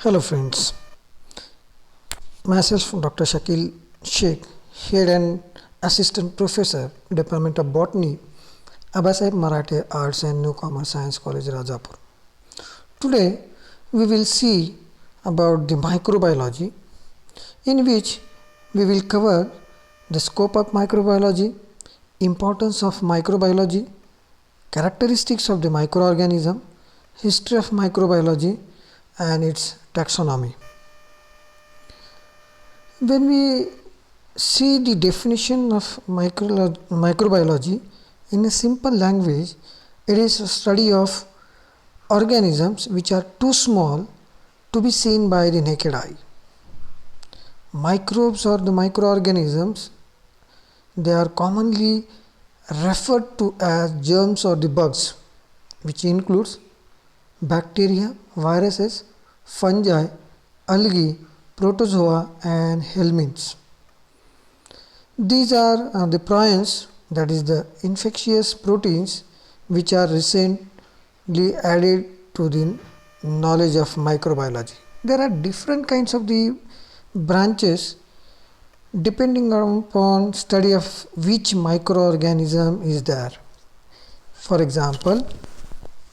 Hello friends, myself Dr. Shakil Sheikh, Head and Assistant Professor, Department of Botany, Abasaheb Marathe Arts and Newcomer Science College, Rajapur. Today we will see about the microbiology, in which we will cover the scope of microbiology, importance of microbiology, characteristics of the microorganism, history of microbiology and its taxonomy. When we see the definition of microbiology in a simple language, it is a study of organisms which are too small to be seen by the naked eye. Microbes or the microorganisms, they are commonly referred to as germs or the bugs, which includes bacteria, viruses, fungi, algae, protozoa and helminths. These are the prions, that is the infectious proteins which are recently added to the knowledge of microbiology. There are different kinds of the branches depending upon study of which microorganism is there. For example,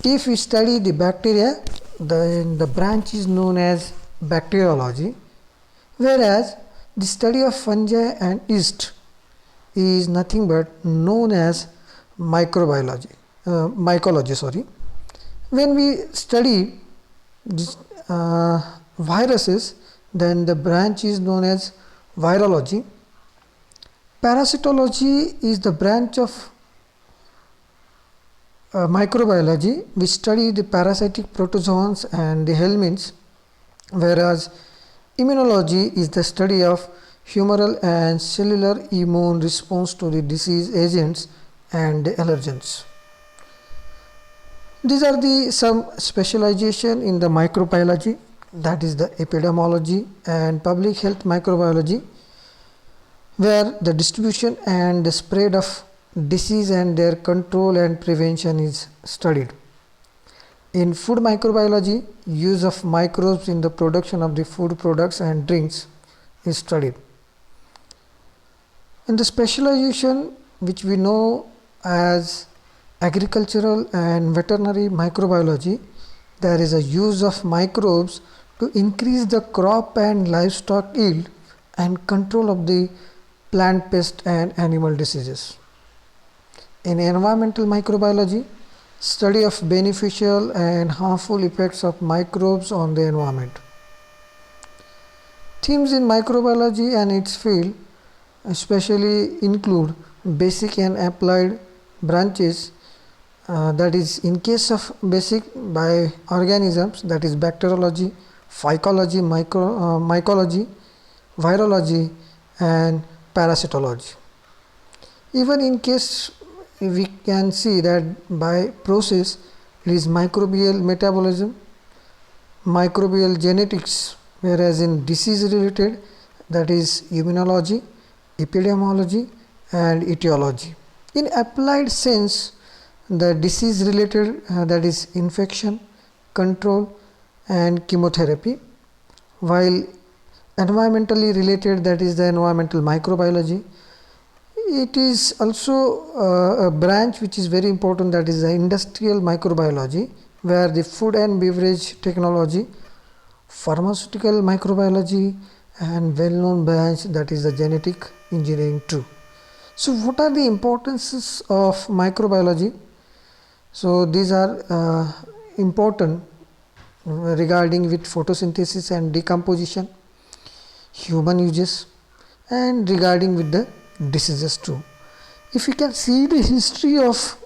if we study the bacteria, then the branch is known as bacteriology, whereas the study of fungi and yeast is nothing but known as mycology. When we study this, viruses, then the branch is known as virology. Parasitology is the branch of microbiology which study the parasitic protozoans and the helminths, whereas immunology is the study of humoral and cellular immune response to the disease agents and the allergens. These are the some specialization in the microbiology, that is the epidemiology and public health microbiology, where the distribution and the spread of disease and their control and prevention is studied. In food microbiology, use of microbes in the production of the food products and drinks is studied. In the specialization which we know as agricultural and veterinary microbiology, there is a use of microbes to increase the crop and livestock yield and control of the plant pest and animal diseases. In environmental microbiology, study of beneficial and harmful effects of microbes on the environment. Themes in microbiology and its field especially include basic and applied branches, that is in case of basic by organisms, that is bacteriology, phycology, mycology, virology and parasitology. Even in case we can see that by process it is microbial metabolism, microbial genetics, whereas in disease related, that is immunology, epidemiology and etiology. In applied sense, the disease related, that is infection, control and chemotherapy, while environmentally related, that is the environmental microbiology. It is also a branch which is very important, that is the industrial microbiology, where the food and beverage technology, pharmaceutical microbiology and well-known branch, that is the genetic engineering too. So what are the importances of microbiology? So these are important regarding with photosynthesis and decomposition, human uses and regarding with the diseases too. If you can see the history of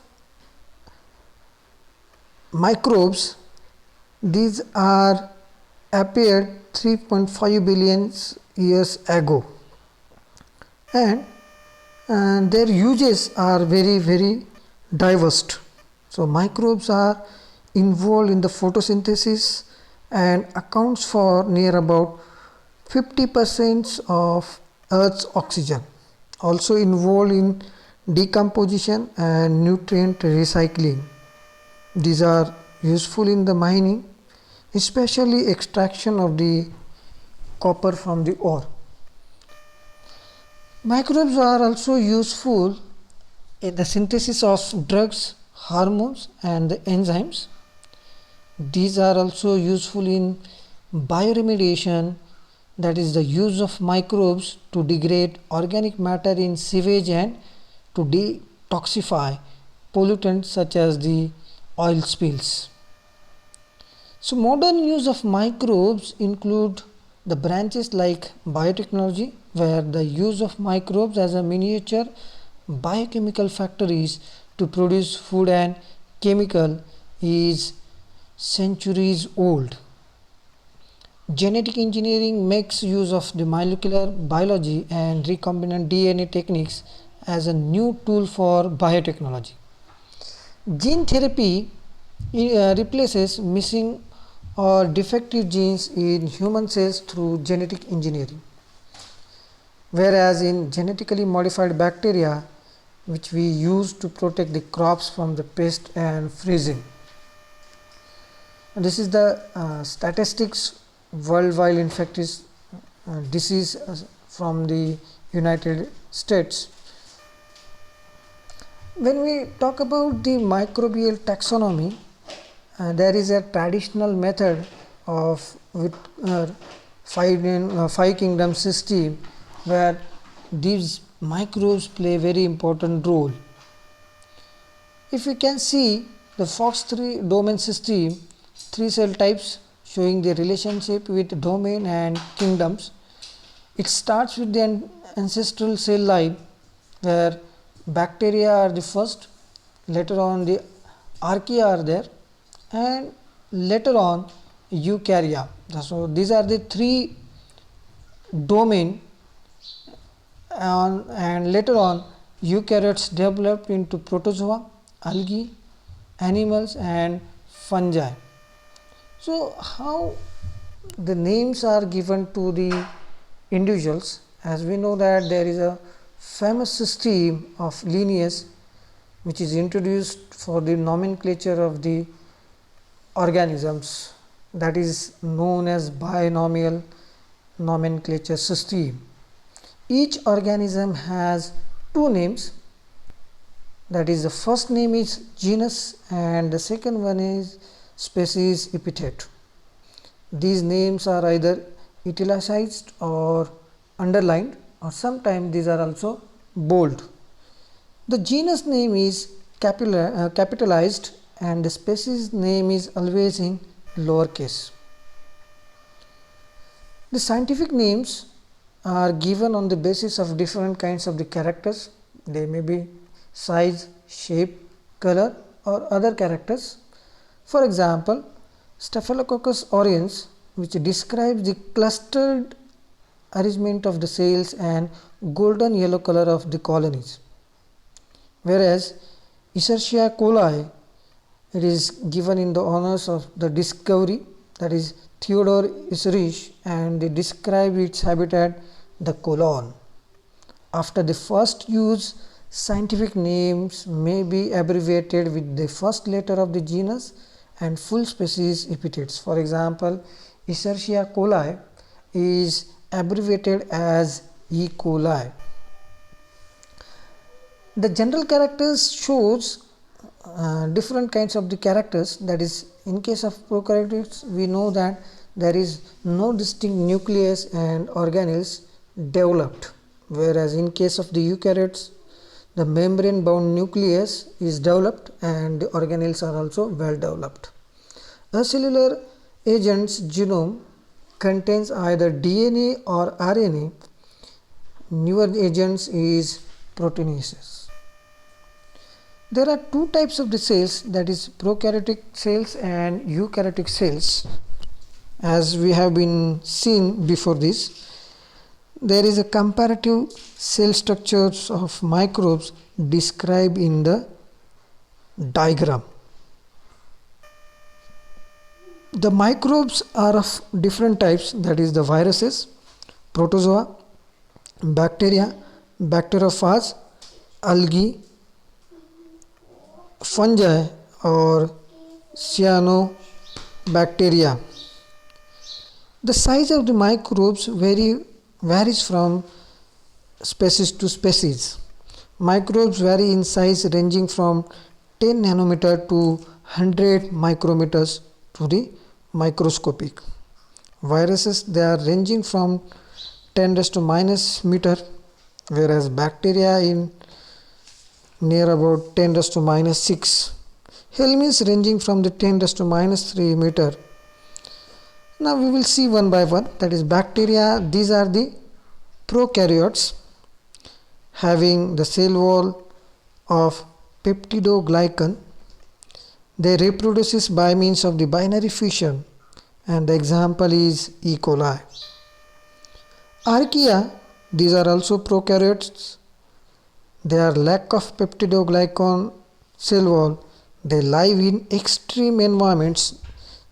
microbes, these are appeared 3.5 billion years ago, and their uses are very diverse. So microbes are involved in the photosynthesis and accounts for near about 50% of Earth's oxygen, also involved in decomposition and nutrient recycling. These are useful in the mining, especially extraction of the copper from the ore. Microbes are also useful in the synthesis of drugs, hormones and the enzymes. These are also useful in bioremediation, that is the use of microbes to degrade organic matter in sewage and to detoxify pollutants such as the oil spills. So modern use of microbes include the branches like biotechnology, where the use of microbes as a miniature biochemical factories to produce food and chemical is centuries old. Genetic engineering makes use of the molecular biology and recombinant DNA techniques as a new tool for biotechnology. Gene therapy replaces missing or defective genes in human cells through genetic engineering, whereas in genetically modified bacteria, which we use to protect the crops from the pest and freezing. And this is the statistics worldwide infectious disease from the United States. When we talk about the microbial taxonomy, there is a traditional method of five kingdom system, where these microbes play a very important role. If we can see the FOX3 domain system, 3 cell types showing the relationship with domain and kingdoms. It starts with the ancestral cell line, where bacteria are the first, later on the archaea are there, and later on eukarya. So these are the 3 domain, and later on eukaryotes developed into protozoa, algae, animals and fungi. So how the names are given to the individuals? As we know that there is a famous system of lineage which is introduced for the nomenclature of the organisms, that is known as binomial nomenclature system. Each organism has 2 names, that is the first name is genus and the second one is species epithet. These names are either italicized or underlined, or sometimes these are also bold. The genus name is capitalized and the species name is always in lowercase. The scientific names are given on the basis of different kinds of the characters. They may be size, shape, color or other characters. For example, Staphylococcus aureus, which describes the clustered arrangement of the cells and golden yellow color of the colonies, whereas Escherichia coli, it is given in the honors of the discovery, that is Theodore Escherich, and they describe its habitat, the colon. After the first use, scientific names may be abbreviated with the first letter of the genus and full species epithets. For example, Escherichia coli is abbreviated as E. coli. The general characters shows different kinds of the characters, that is in case of prokaryotes we know that there is no distinct nucleus and organelles developed, whereas in case of the eukaryotes the membrane bound nucleus is developed and the organelles are also well developed. A cellular agent's genome contains either DNA or RNA. Newer agents is proteinases. There are 2 types of the cells, that is prokaryotic cells and eukaryotic cells. As we have been seen before this, there is a comparative cell structures of microbes described in the diagram. The microbes are of different types, that is the viruses, protozoa, bacteria, bacteriophage, algae, fungi or cyanobacteria. The size of the microbes varies from species to species. Microbes vary in size ranging from 10 nanometer to 100 micrometers to the microscopic. Viruses, they are ranging from 10 raised to minus meter, whereas bacteria in near about 10 raised to minus 6. Helminths ranging from the 10 raised to minus 3 meter. Now we will see one by one, that is bacteria. These are the prokaryotes having the cell wall of peptidoglycan. They reproduces by means of the binary fission, and the example is E. coli. Archaea, these are also prokaryotes. They are lack of peptidoglycan cell wall. They live in extreme environments.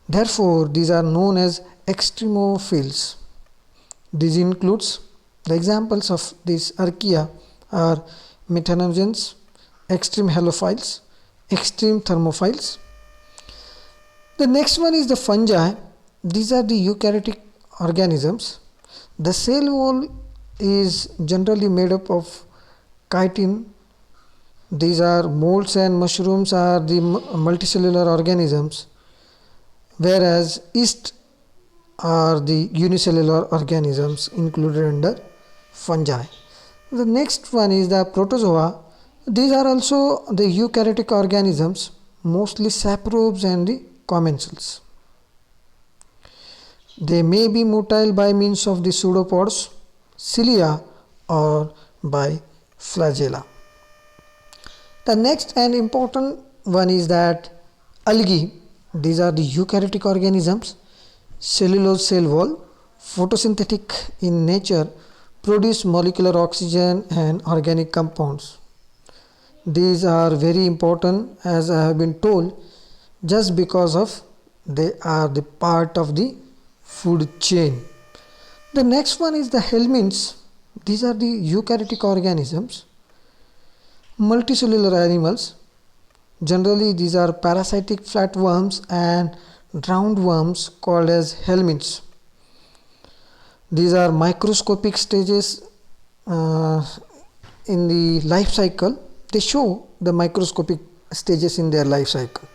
Therefore, these are known as extremophils. This includes the examples of these archaea are methanogens, extreme halophiles, extreme thermophiles. The next one is the fungi. These are the eukaryotic organisms. The cell wall is generally made up of chitin. These are molds and mushrooms are the multicellular organisms, whereas yeast are the unicellular organisms included under fungi. The next one is the protozoa. These are also the eukaryotic organisms, mostly saprobes and the commensals. They may be motile by means of the pseudopods, cilia, or by flagella. The next and important one is that algae. These are the eukaryotic organisms, cellulose cell wall, photosynthetic in nature, produce molecular oxygen and organic compounds. These are very important, as I have been told, just because of they are the part of the food chain. The next one is the helminths. These are the eukaryotic organisms, multicellular animals. Generally, these are parasitic flatworms and roundworms called as helminths. These are microscopic stages in the life cycle. They show the microscopic stages in their life cycle.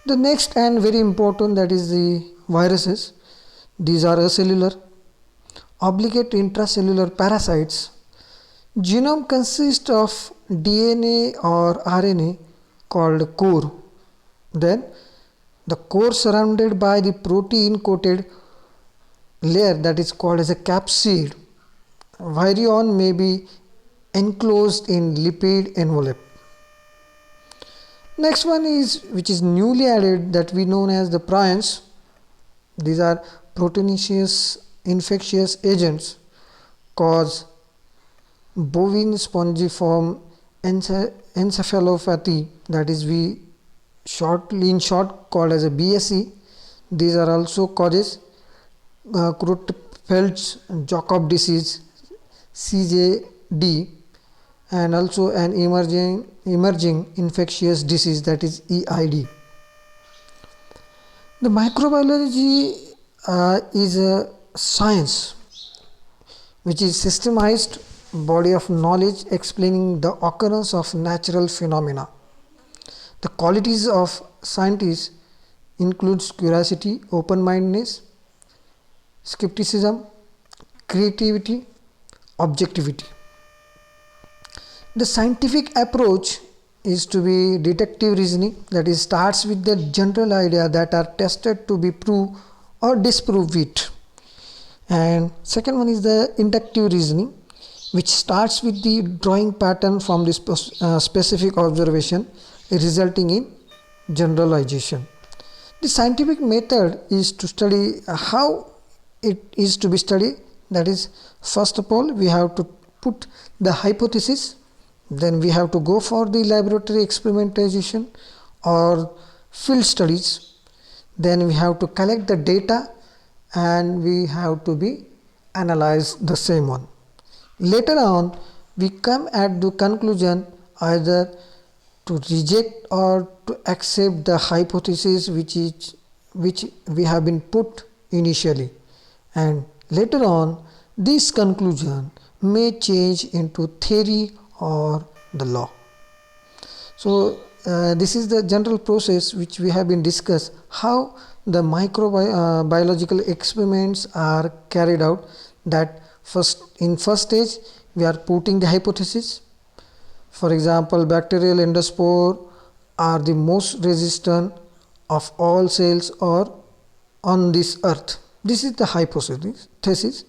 The next and very important, that is the viruses. These are acellular, obligate intracellular parasites. Genome consists of DNA or RNA called core. Then the core surrounded by the protein coated layer, that is called as a capsid. Virion may be enclosed in lipid envelope. Next one is, which is newly added, that we known as the prions. These are proteinaceous infectious agents cause bovine spongiform encephalopathy, that is we in short called as a BSE. These are also causes Creutzfeldt-Jakob disease, CJD, and also an emerging infectious disease, that is EID. The microbiology is a science which is systemized body of knowledge explaining the occurrence of natural phenomena. The qualities of scientists includes curiosity, open-mindedness, skepticism, creativity, objectivity. The scientific approach is to be deductive reasoning, that is starts with the general idea that are tested to be prove or disprove it. And second one is the inductive reasoning, which starts with the drawing pattern from this specific observation resulting in generalization. The scientific method is to study how it is to be studied. That is, first of all, we have to put the hypothesis, then we have to go for the laboratory experimentation or field studies, then we have to collect the data and we have to be analyze the same one. Later on, we come at the conclusion either to reject or to accept the hypothesis which we have been put initially. and later on this conclusion may change into theory or the law. So this is the general process which we have been discussed, how the microbiological experiments are carried out. That in first stage we are putting the hypothesis. For example, bacterial endospore are the most resistant of all cells or on this earth. This is the hypothesis.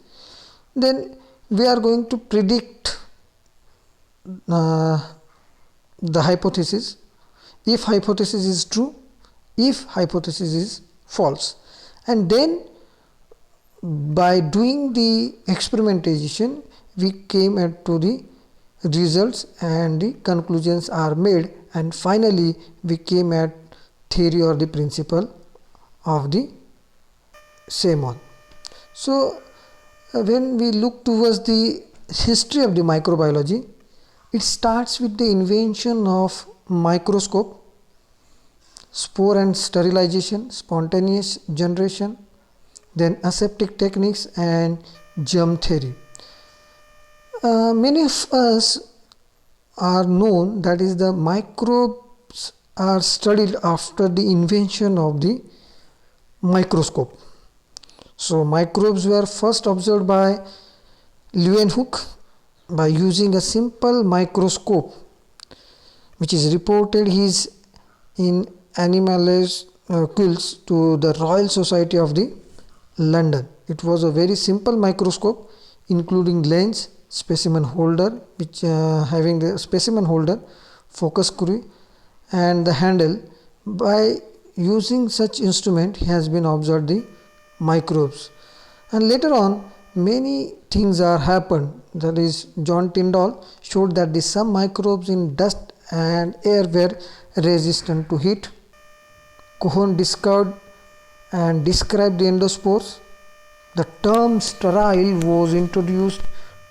Then we are going to predict the hypothesis, if hypothesis is true, if hypothesis is false, and then by doing the experimentation we came to the results and the conclusions are made, and finally we came at theory or the principle of the same one. So when we look towards the history of the microbiology, it starts with the invention of microscope, spore and sterilization, spontaneous generation, then aseptic techniques and germ theory. Many of us are known that is the microbes are studied after the invention of the microscope. So microbes were first observed by Leeuwenhoek by using a simple microscope, which is reported his in Animalcules to the Royal Society of the London. It was a very simple microscope including lens, specimen holder, which having the specimen holder, focus screw and the handle. By using such instrument he has been observed the microbes, and later on many things are happened. That is, John Tyndall showed that the some microbes in dust and air were resistant to heat. Cohn discovered and described the endospores. The term sterile was introduced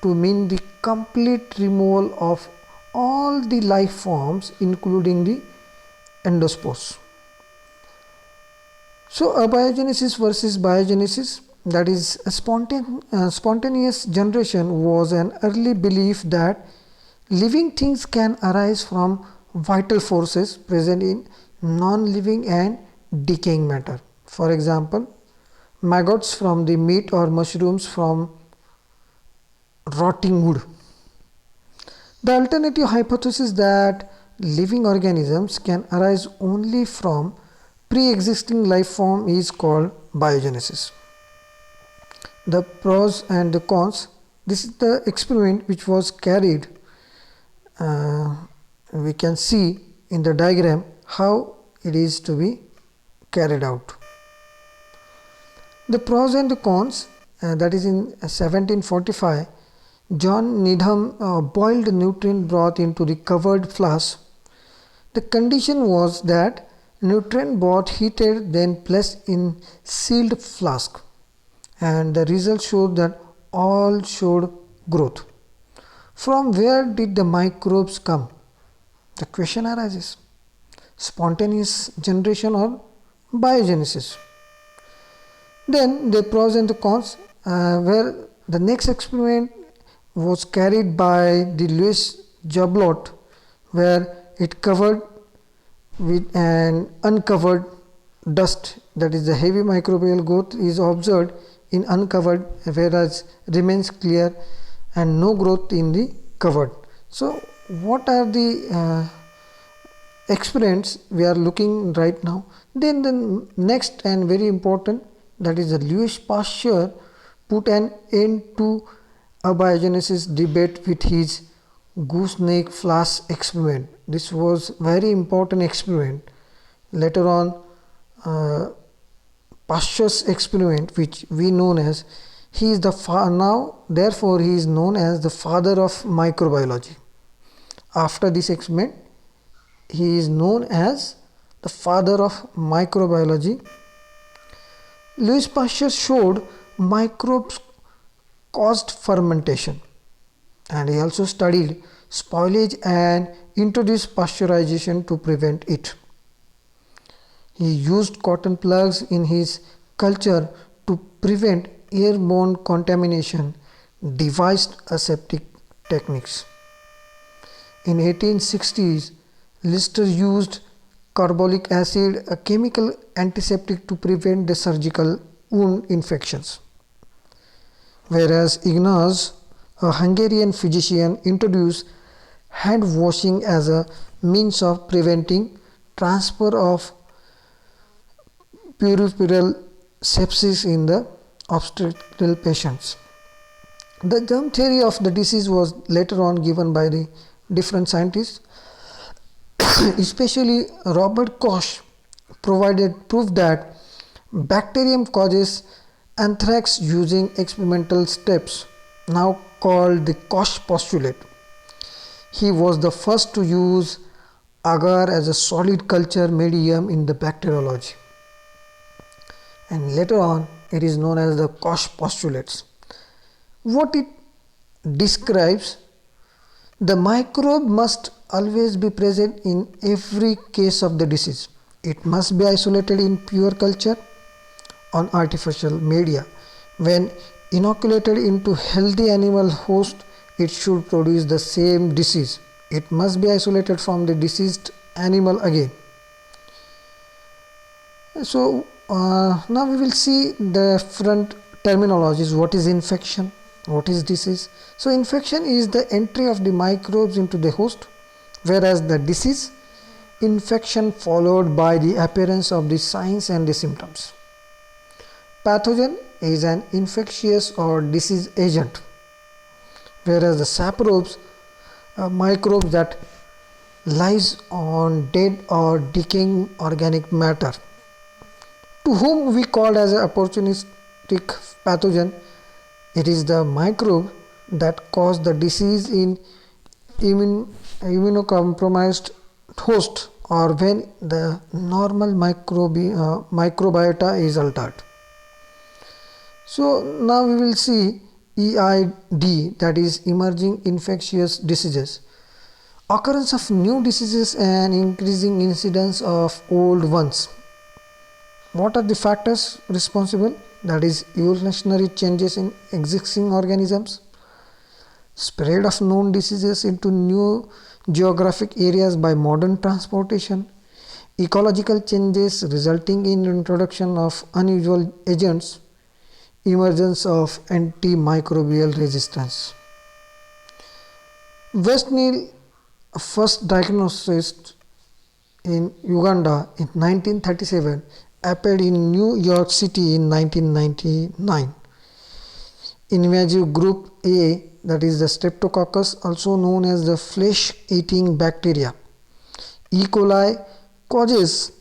to mean the complete removal of all the life forms including the endospores. So abiogenesis versus biogenesis, that is spontaneous generation, was an early belief that living things can arise from vital forces present in non-living and decaying matter. For example, maggots from the meat or mushrooms from rotting wood. The alternative hypothesis that living organisms can arise only from pre-existing life form is called biogenesis. The pros and the cons. This is the experiment which was carried. We can see in the diagram how it is to be carried out. The pros and the cons, that is in 1745, John Needham boiled nutrient broth into the covered flask. The condition was that nutrient broth heated then placed in sealed flask, and the results showed that all showed growth. From where did the microbes come? The question arises: spontaneous generation or biogenesis? Then the pros and the cons, where the next experiment was carried by the Louis Jablot, where it covered with an uncovered dust, that is the heavy microbial growth is observed in uncovered, whereas remains clear and no growth in the covered. So what are the experiments we are looking right now? Then the next and very important, that is the Louis Pasteur put an end to abiogenesis debate with his gooseneck flask experiment. This was very important experiment. Later on, Pasteur's experiment, which we known as, he is the now therefore he is known as the father of microbiology. After this experiment, he is known as the father of microbiology. Louis Pasteur showed microbes caused fermentation, and he also studied spoilage and introduced pasteurization to prevent it. He used cotton plugs in his culture to prevent airborne contamination, devised aseptic techniques. In 1860s, Lister used carbolic acid, a chemical antiseptic, to prevent the surgical wound infections. Whereas Ignaz, a Hungarian physician, introduced hand washing as a means of preventing transfer of puerperal sepsis in the obstetrical patients. The germ theory of the disease was later on given by the different scientists, especially Robert Koch provided proof that bacterium causes anthrax using experimental steps, now called the Koch postulate. He was the first to use agar as a solid culture medium in the bacteriology, and later on it is known as the Koch postulates. What it describes: the microbe must always be present in every case of the disease. It must be isolated in pure culture on artificial media. When inoculated into healthy animal host, it should produce the same disease. It must be isolated from the diseased animal again. So now we will see the different terminologies. What is infection? What is disease? So infection is the entry of the microbes into the host, whereas the disease, infection followed by the appearance of the signs and the symptoms. Pathogen is an infectious or disease agent, whereas the saprobes are microbes that lies on dead or decaying organic matter, to whom we call as an opportunistic pathogen. It is the microbe that cause the disease in immunocompromised host, or when the normal microbiota is altered. So now we will see EID, that is emerging infectious diseases. Occurrence of new diseases and increasing incidence of old ones. What are the factors responsible? That is evolutionary changes in existing organisms, spread of known diseases into new geographic areas by modern transportation, ecological changes resulting in introduction of unusual agents, emergence of antimicrobial resistance. West Nile, first diagnosed in Uganda in 1937, appeared in New York City in 1999. Invasive group A, that is the Streptococcus, also known as the flesh-eating bacteria. E. coli causes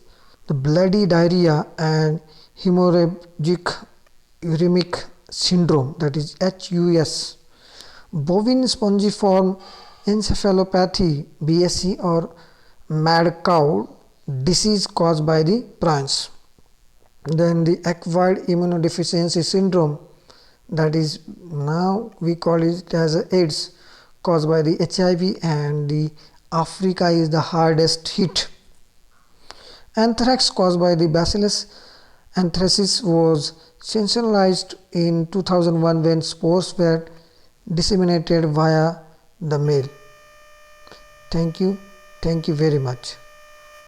the bloody diarrhea and hemorrhagic uremic syndrome, that is HUS. Bovine spongiform encephalopathy, BSE, or mad cow disease caused by the prions. Then the acquired immunodeficiency syndrome, that is now we call it as AIDS, caused by the HIV, and the Africa is the hardest hit. Anthrax caused by the Bacillus anthracis was sensationalized in 2001 when spores were disseminated via the mail. Thank you very much.